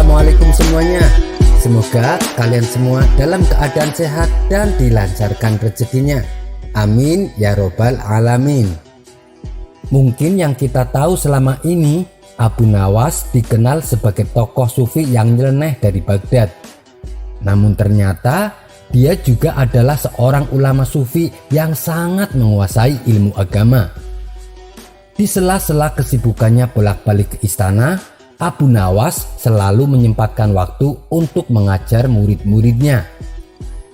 Assalamualaikum semuanya. Semoga kalian semua dalam keadaan sehat dan dilancarkan rezekinya. Amin ya robbal alamin. Mungkin yang kita tahu selama ini, Abu Nawas dikenal sebagai tokoh sufi yang nyeleneh dari Baghdad. Namun ternyata dia juga adalah seorang ulama sufi yang sangat menguasai ilmu agama. Di sela-sela kesibukannya bolak-balik ke istana, Abu Nawas selalu menyempatkan waktu untuk mengajar murid-muridnya.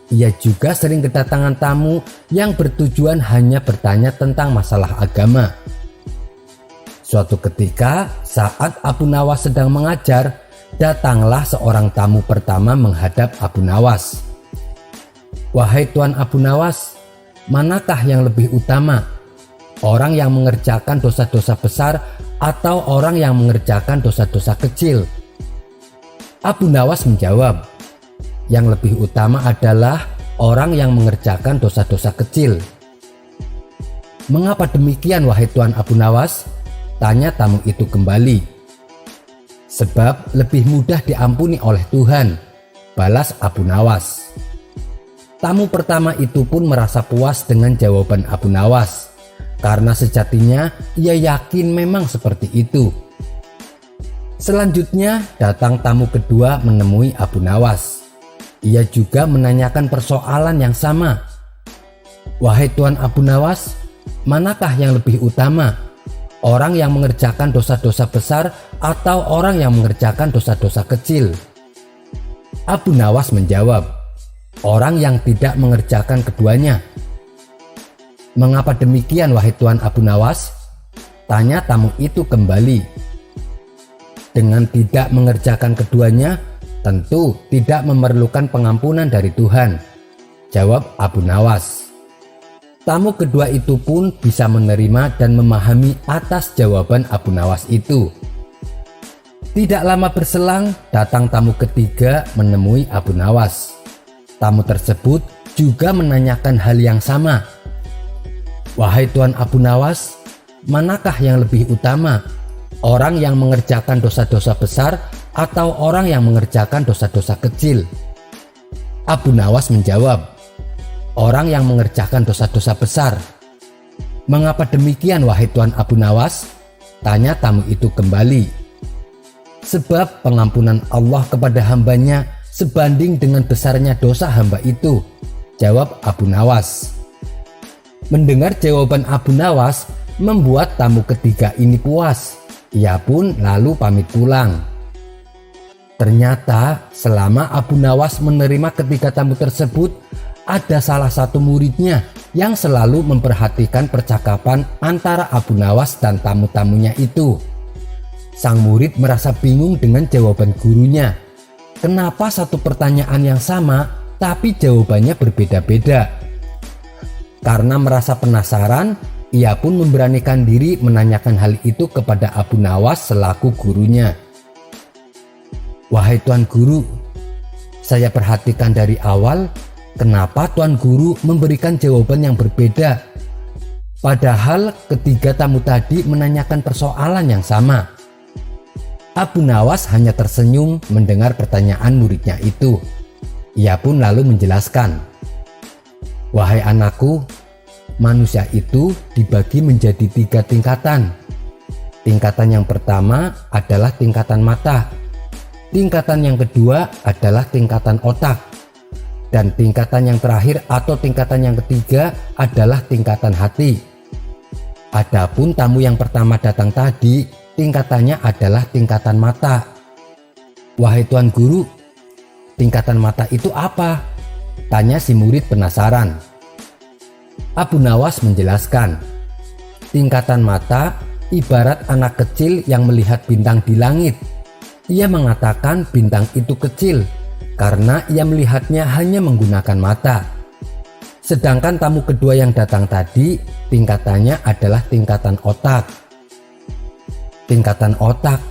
Ia juga sering kedatangan tamu yang bertujuan hanya bertanya tentang masalah agama. Suatu ketika saat Abu Nawas sedang mengajar, datanglah seorang tamu pertama menghadap Abu Nawas. "Wahai Tuan Abu Nawas, manakah yang lebih utama? Orang yang mengerjakan dosa-dosa besar atau orang yang mengerjakan dosa-dosa kecil?" Abu Nawas menjawab, "Yang lebih utama adalah orang yang mengerjakan dosa-dosa kecil." "Mengapa demikian wahai Tuan Abu Nawas?" tanya tamu itu kembali. "Sebab lebih mudah diampuni oleh Tuhan," balas Abu Nawas. Tamu pertama itu pun merasa puas dengan jawaban Abu Nawas, karena sejatinya ia yakin memang seperti itu. Selanjutnya datang tamu kedua menemui Abu Nawas. Ia juga menanyakan persoalan yang sama. "Wahai Tuan Abu Nawas, manakah yang lebih utama? Orang yang mengerjakan dosa-dosa besar atau orang yang mengerjakan dosa-dosa kecil?" Abu Nawas menjawab, "Orang yang tidak mengerjakan keduanya." "Mengapa demikian wahai Tuan Abu Nawas?" tanya tamu itu kembali. "Dengan tidak mengerjakan keduanya, tentu tidak memerlukan pengampunan dari Tuhan," jawab Abu Nawas. Tamu kedua itu pun bisa menerima dan memahami atas jawaban Abu Nawas itu. Tidak lama berselang, datang tamu ketiga menemui Abu Nawas. Tamu tersebut juga menanyakan hal yang sama. "Wahai Tuan Abu Nawas, manakah yang lebih utama? Orang yang mengerjakan dosa-dosa besar atau orang yang mengerjakan dosa-dosa kecil?" Abu Nawas menjawab, "Orang yang mengerjakan dosa-dosa besar." "Mengapa demikian wahai Tuan Abu Nawas?" tanya tamu itu kembali. "Sebab pengampunan Allah kepada hambanya sebanding dengan besarnya dosa hamba itu," jawab Abu Nawas. Mendengar jawaban Abu Nawas membuat tamu ketiga ini puas. Ia pun lalu pamit pulang. Ternyata selama Abu Nawas menerima ketiga tamu tersebut, ada salah satu muridnya yang selalu memperhatikan percakapan antara Abu Nawas dan tamu-tamunya itu. Sang murid merasa bingung dengan jawaban gurunya. Kenapa satu pertanyaan yang sama tapi jawabannya berbeda-beda? Karena merasa penasaran, ia pun memberanikan diri menanyakan hal itu kepada Abu Nawas selaku gurunya. "Wahai Tuan Guru, saya perhatikan dari awal, kenapa Tuan Guru memberikan jawaban yang berbeda? Padahal ketiga tamu tadi menanyakan persoalan yang sama." Abu Nawas hanya tersenyum mendengar pertanyaan muridnya itu. Ia pun lalu menjelaskan, "Wahai anakku, manusia itu dibagi menjadi 3 tingkatan. Tingkatan yang pertama adalah tingkatan mata. Tingkatan yang kedua adalah tingkatan otak. Dan tingkatan yang terakhir atau tingkatan yang ketiga adalah tingkatan hati. Adapun tamu yang pertama datang tadi, tingkatannya adalah tingkatan mata." "Wahai Tuan Guru, tingkatan mata itu apa?" tanya si murid penasaran. Abu Nawas menjelaskan, "Tingkatan mata ibarat anak kecil yang melihat bintang di langit. Ia mengatakan bintang itu kecil karena ia melihatnya hanya menggunakan mata. Sedangkan tamu kedua yang datang tadi, tingkatannya adalah tingkatan otak." "Tingkatan otak?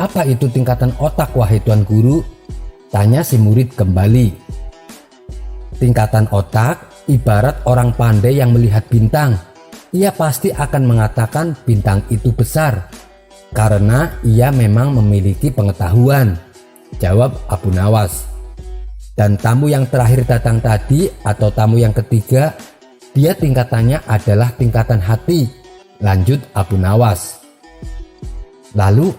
Apa itu tingkatan otak wahai Tuan Guru?" tanya si murid kembali. "Tingkatan otak ibarat orang pandai yang melihat bintang. Ia pasti akan mengatakan bintang itu besar karena ia memang memiliki pengetahuan. Jawab Abu Nawas. Dan tamu yang terakhir datang tadi atau tamu yang ketiga, dia tingkatannya adalah tingkatan hati. Lanjut Abu Nawas. Lalu,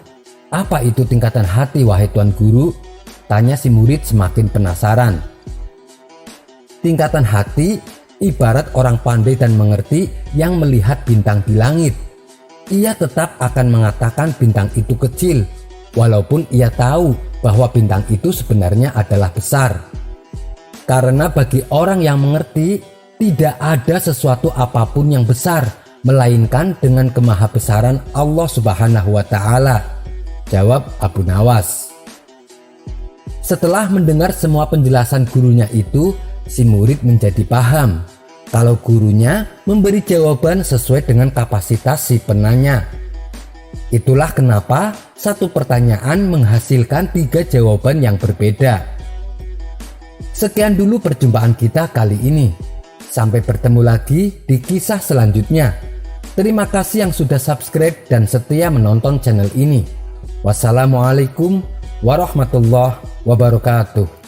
apa itu tingkatan hati wahai Tuan Guru? Tanya si murid semakin penasaran. Tingkatan hati ibarat orang pandai dan mengerti yang melihat bintang di langit. Ia tetap akan mengatakan bintang itu kecil, walaupun ia tahu bahwa bintang itu sebenarnya adalah besar. Karena bagi orang yang mengerti, tidak ada sesuatu apapun yang besar, melainkan dengan kemahabesaran Allah Subhanahu wa Ta'ala. Jawab Abu Nawas. Setelah mendengar semua penjelasan gurunya itu, si murid menjadi paham kalau gurunya memberi jawaban sesuai dengan kapasitas si penanya. Itulah kenapa satu pertanyaan menghasilkan 3 jawaban yang berbeda. Sekian dulu perjumpaan kita kali ini. Sampai bertemu lagi di kisah selanjutnya. Terima kasih yang sudah subscribe dan setia menonton channel ini. Wassalamualaikum warahmatullahi wabarakatuh.